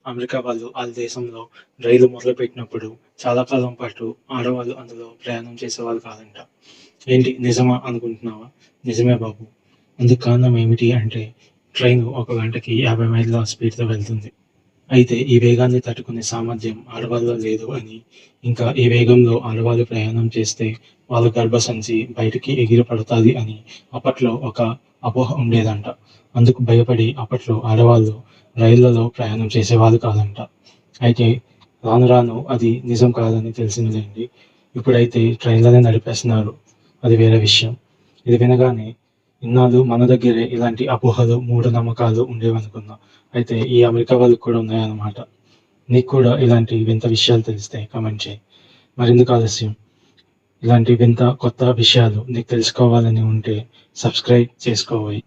America వాళ్ళు వాళ్ళ దేశంలో రైలు మొదలుపెట్టినప్పుడు చాలా కాలం పాటు ఆడవాళ్ళు అందులో ప్రయాణం చేసేవాళ్ళు కాదంట. ఏంటి నిజమా అనుకుంటున్నావా? నిజమే బాబు. అందుకు కారణం ఏమిటి అంటే ట్రైను ఒక గంటకి 50 మైళ్ళ స్పీడ్‌తో వెళ్తుంది. అయితే ఈ వేగాన్ని తట్టుకునే సామర్థ్యం ఆడవాళ్ళలో లేదు అని, ఇంకా ఈ వేగంలో ఆడవాళ్ళు ప్రయాణం చేస్తే వాళ్ళ గర్భసంచి బయటికి ఎగిరి పడతాది అని అప్పట్లో ఒక అపోహ ఉండేదంట. అందుకు భయపడి అప్పట్లో ఆడవాళ్ళు రైళ్లలో ప్రయాణం చేసేవాళ్ళు కాదంట. అయితే రాను రాను అది నిజం కాదని తెలిసిందిలెండి. ఇప్పుడైతే ట్రైన్‌లనే నడిపేస్తున్నారు. అది వేరే విషయం. ఇది వినగానే ఇన్నాళ్ళు మన దగ్గరే ఇలాంటి అపోహలు, మూఢనమ్మకాలు ఉండేవనుకున్నా. అయితే ఈ అమెరికా వాళ్ళకి కూడా ఉన్నాయన్నమాట. నీకు కూడా ఇలాంటి వింత విషయాలు తెలిస్తే కామెంట్ చేయి. మరెందుకు ఆలస్యం? ఇలాంటి వింత కొత్త విషయాలు నీకు తెలుసుకోవాలని ఉంటే సబ్స్క్రైబ్ చేసుకోవోయ్.